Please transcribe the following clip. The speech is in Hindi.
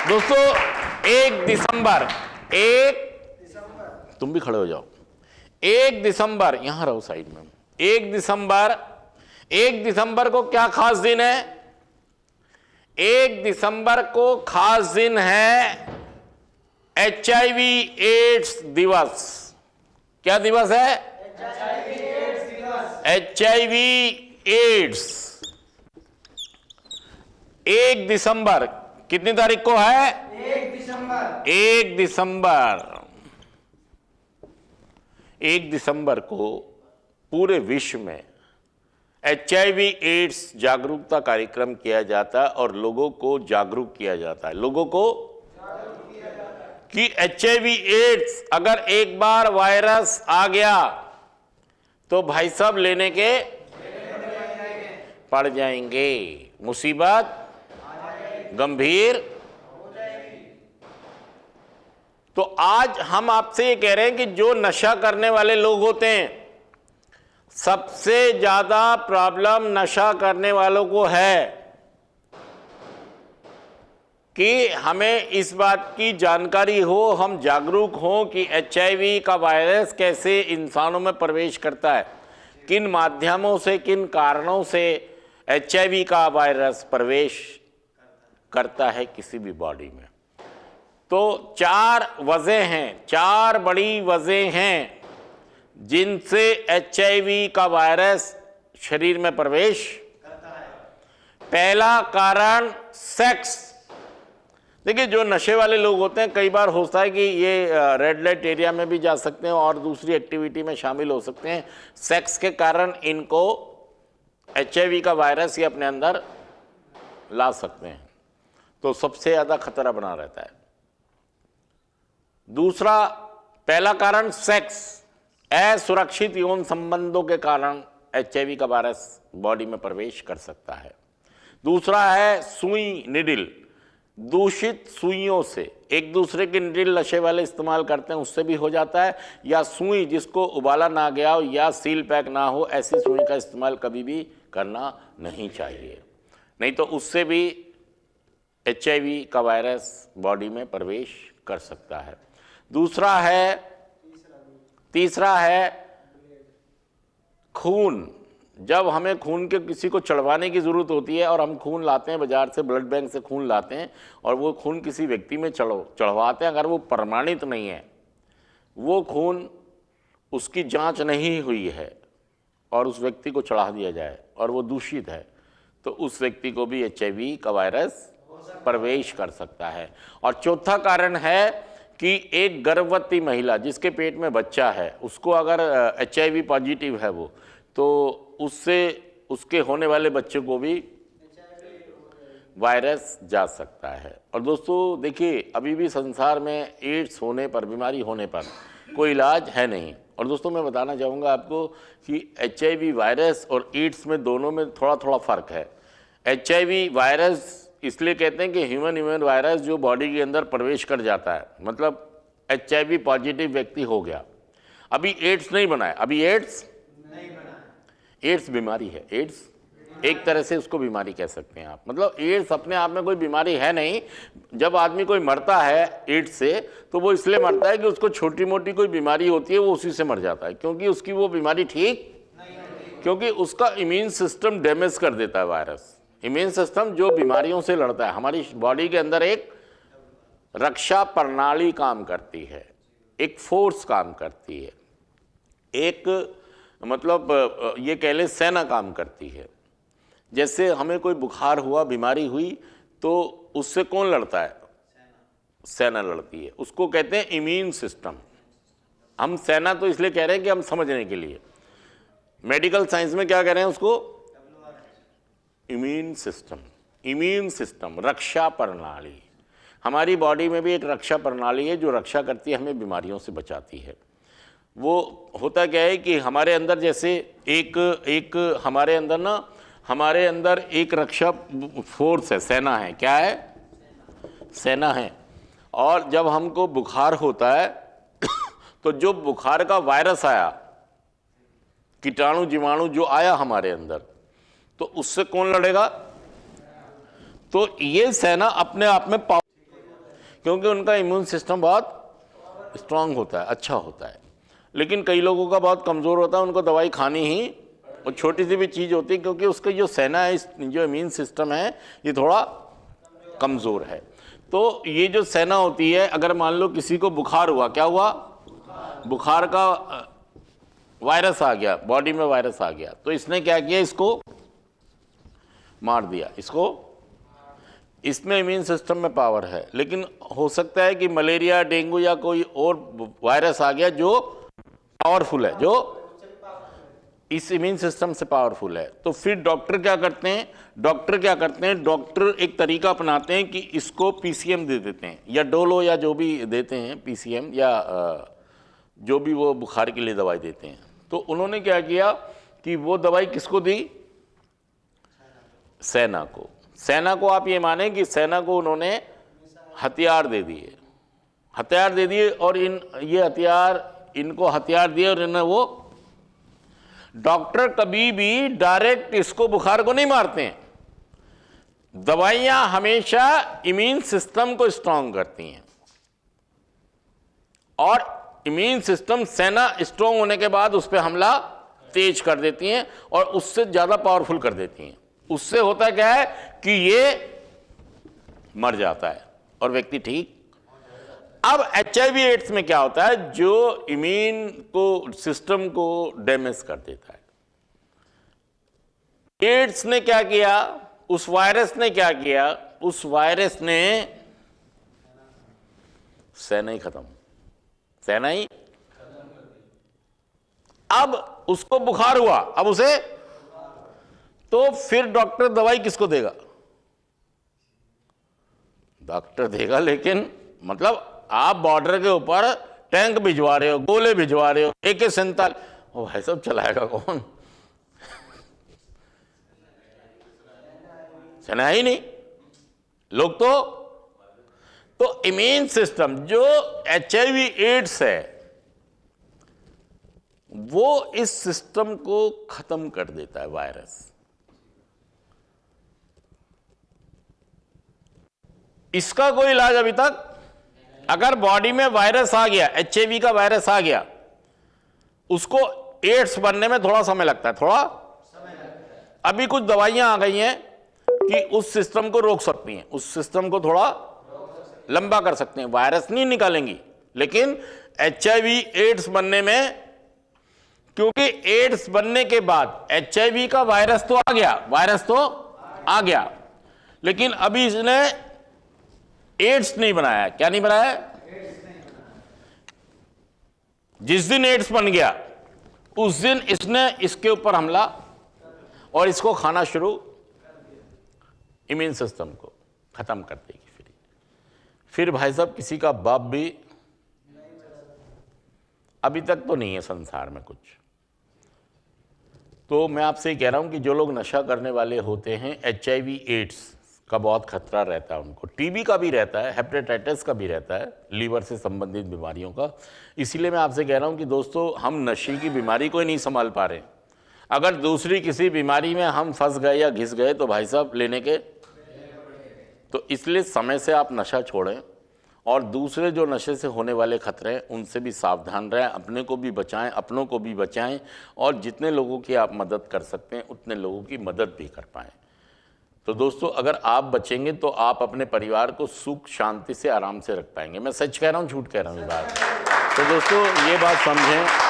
दोस्तों 1 दिसंबर, तुम भी खड़े हो जाओ। 1 दिसंबर, यहां रहो साइड में। 1 दिसंबर को क्या खास दिन है? 1 दिसंबर को खास दिन है HIV एड्स दिवस। क्या दिवस है? HIV ads. 1 दिसंबर कितनी तारीख को है? 1 दिसंबर को पूरे विश्व में HIV एड्स जागरूकता कार्यक्रम किया जाता है और लोगों को जागरूक किया जाता है। लोगों को कि HIV एड्स अगर एक बार वायरस आ गया तो भाई साहब लेने के पड़ जाएंगे, मुसीबत गंभीर। तो आज हम आपसे ये कह रहे हैं कि जो नशा करने वाले लोग होते हैं, सबसे ज्यादा प्रॉब्लम नशा करने वालों को है कि हमें इस बात की जानकारी हो, हम जागरूक हों कि HIV का वायरस कैसे इंसानों में प्रवेश करता है, किन माध्यमों से, किन कारणों से HIV का वायरस प्रवेश करता है किसी भी बॉडी में। तो 4 वजह हैं, 4 बड़ी वजह हैं जिनसे HIV का वायरस शरीर में प्रवेश करता है। पहला कारण सेक्स। देखिए, जो नशे वाले लोग होते हैं, कई बार होता है कि ये रेड लाइट एरिया में भी जा सकते हैं और दूसरी एक्टिविटी में शामिल हो सकते हैं। सेक्स के कारण इनको HIV का वायरस ये अपने अंदर ला सकते हैं, तो सबसे ज्यादा खतरा बना रहता है। दूसरा, पहला कारण सेक्स, असुरक्षित यौन संबंधों के कारण HIV का वायरस बॉडी में प्रवेश कर सकता है। दूसरा है सुई, निडिल। दूषित सुइयों से, एक दूसरे की निडिल नशे वाले इस्तेमाल करते हैं, उससे भी हो जाता है। या सुई जिसको उबाला ना गया हो या सील पैक ना हो, ऐसी सुई का इस्तेमाल कभी भी करना नहीं चाहिए, नहीं तो उससे भी HIV का वायरस बॉडी में प्रवेश कर सकता है। तीसरा है खून। जब हमें खून के किसी को चढ़वाने की ज़रूरत होती है और हम खून लाते हैं बाजार से, ब्लड बैंक से खून लाते हैं और वो खून किसी व्यक्ति में चढ़वाते हैं, अगर वो प्रमाणित नहीं है, वो खून उसकी जांच नहीं हुई है और उस व्यक्ति को चढ़ा दिया जाए और वो दूषित है, तो उस व्यक्ति को भी HIV का वायरस प्रवेश कर सकता है। और चौथा कारण है कि एक गर्भवती महिला जिसके पेट में बच्चा है, उसको अगर HIV पॉजिटिव है वो, तो उससे उसके होने वाले बच्चे को भी वायरस जा सकता है। और दोस्तों देखिए, अभी भी संसार में एड्स होने पर, बीमारी होने पर कोई इलाज है नहीं। और दोस्तों मैं बताना चाहूँगा आपको कि HIV वायरस और एड्स में दोनों में थोड़ा थोड़ा फ़र्क है। HIV वायरस इसलिए कहते हैं कि ह्यूमन वायरस जो बॉडी के अंदर प्रवेश कर जाता है, मतलब HIV पॉजिटिव व्यक्ति हो गया, अभी एड्स नहीं बना है, अभी एड्स बीमारी है। एड्स एक तरह से उसको बीमारी कह सकते हैं आप, मतलब एड्स अपने आप में कोई बीमारी है नहीं। जब आदमी कोई मरता है एड्स से, तो वो इसलिए मरता है कि उसको छोटी मोटी कोई बीमारी होती है, वो उसी से मर जाता है, क्योंकि उसकी वो बीमारी ठीक नहीं, क्योंकि उसका इम्यून सिस्टम डैमेज कर देता है वायरस। इम्यून सिस्टम जो बीमारियों से लड़ता है, हमारी बॉडी के अंदर एक रक्षा प्रणाली काम करती है, एक फोर्स काम करती है, एक मतलब ये कह लें सेना काम करती है। जैसे हमें कोई बुखार हुआ, बीमारी हुई, तो उससे कौन लड़ता है? सेना लड़ती है, उसको कहते हैं इम्यून सिस्टम। हम सेना तो इसलिए कह रहे हैं कि हम समझने के लिए, मेडिकल साइंस में क्या कह रहे हैं उसको? इम्यून सिस्टम, रक्षा प्रणाली। हमारी बॉडी में भी एक रक्षा प्रणाली है जो रक्षा करती है, हमें बीमारियों से बचाती है। वो होता क्या है कि हमारे अंदर जैसे एक हमारे अंदर एक रक्षा फोर्स है, सेना है। क्या है? सेना है। और जब हमको बुखार होता है तो जो बुखार का वायरस आया, कीटाणु जीवाणु जो आया हमारे अंदर, तो उससे कौन लड़ेगा? तो ये सेना अपने आप में क्योंकि उनका इम्यून सिस्टम बहुत स्ट्रांग होता है, अच्छा होता है। लेकिन कई लोगों का बहुत कमज़ोर होता है, उनको दवाई खानी ही, और छोटी सी भी चीज़ होती है, क्योंकि उसका जो सेना है, जो इम्यून सिस्टम है, ये थोड़ा कमज़ोर है। तो ये जो सेना होती है, अगर मान लो किसी को बुखार हुआ, क्या हुआ, बुखार का वायरस आ गया, बॉडी में वायरस आ गया, तो इसने क्या किया, इसको मार दिया, इसमें इम्यून सिस्टम में पावर है। लेकिन हो सकता है कि मलेरिया, डेंगू या कोई और वायरस आ गया जो पावरफुल है, जो इस इम्यून सिस्टम से पावरफुल है। तो फिर डॉक्टर क्या करते हैं, डॉक्टर एक तरीका अपनाते हैं कि इसको पीसीएम दे देते हैं, या डोलो, या जो भी देते हैं, पीसीएम या जो भी वो बुखार के लिए दवाई देते हैं। तो उन्होंने क्या किया कि वो दवाई किसको दी, सेना को आप ये माने कि सेना को उन्होंने हथियार दे दिए, और इनको हथियार दिए, और इन्हें वो, डॉक्टर कभी भी डायरेक्ट इसको बुखार को नहीं मारते हैं। दवाइयां हमेशा इम्यून सिस्टम को स्ट्रांग करती हैं, और इम्यून सिस्टम, सेना स्ट्रांग होने के बाद उस पर हमला तेज कर देती हैं और उससे ज्यादा पावरफुल कर देती हैं। उससे होता क्या है कि ये मर जाता है और व्यक्ति ठीक। अब HIV एड्स में क्या होता है, जो इम्यून को, सिस्टम को डैमेज कर देता है। एड्स ने क्या किया, उस वायरस ने क्या किया, उस वायरस ने सेना ही खत्म, अब उसको बुखार हुआ, अब उसे, तो फिर डॉक्टर दवाई किसको देगा, डॉक्टर देगा। लेकिन मतलब आप बॉर्डर के ऊपर टैंक भिजवा रहे हो, गोले भिजवा रहे हो, AK-47, वो भाई सब चलाएगा कौन, सेना ही नहीं, लोग तो इम्यून सिस्टम, जो HIV एड्स है, वो इस सिस्टम को खत्म कर देता है, वायरस। इसका कोई इलाज अभी तक, अगर बॉडी में वायरस आ गया, HIV का वायरस आ गया, उसको एड्स बनने में थोड़ा समय लगता है, अभी कुछ दवाइयां आ गई हैं कि उस सिस्टम को रोक सकती हैं, उस सिस्टम को थोड़ा लंबा कर सकते हैं, वायरस नहीं निकालेंगी, लेकिन HIV एड्स बनने में, क्योंकि एड्स बनने के बाद HIV का वायरस तो आ गया, लेकिन अभी इसने एड्स नहीं बनाया। क्या नहीं बनाया, जिस दिन एड्स बन गया उस दिन इसने इसके ऊपर हमला और इसको खाना शुरू, इम्यून सिस्टम को खत्म कर देगी। फिर भाई साहब किसी का बाप भी, अभी तक तो नहीं है संसार में कुछ। तो मैं आपसे कह रहा हूं कि जो लोग नशा करने वाले होते हैं, HIV एड्स का बहुत खतरा रहता है उनको, TB का भी रहता है, हेपेटाइटिस का भी रहता है, लीवर से संबंधित बीमारियों का। इसीलिए मैं आपसे कह रहा हूं कि दोस्तों, हम नशे की बीमारी को ही नहीं संभाल पा रहे, अगर दूसरी किसी बीमारी में हम फंस गए या घिस गए तो भाई साहब लेने के, तो इसलिए समय से आप नशा छोड़ें, और दूसरे जो नशे से होने वाले खतरे हैं उनसे भी सावधान रहें, अपने को भी बचाएं, अपनों को भी बचाएं, और जितने लोगों की आप मदद कर सकते हैं उतने लोगों की मदद भी कर पाएं। तो दोस्तों, अगर आप बचेंगे तो आप अपने परिवार को सुख शांति से आराम से रख पाएंगे। मैं सच कह रहा हूँ, झूठ कह रहा हूँ ये बात। तो दोस्तों, ये बात समझें।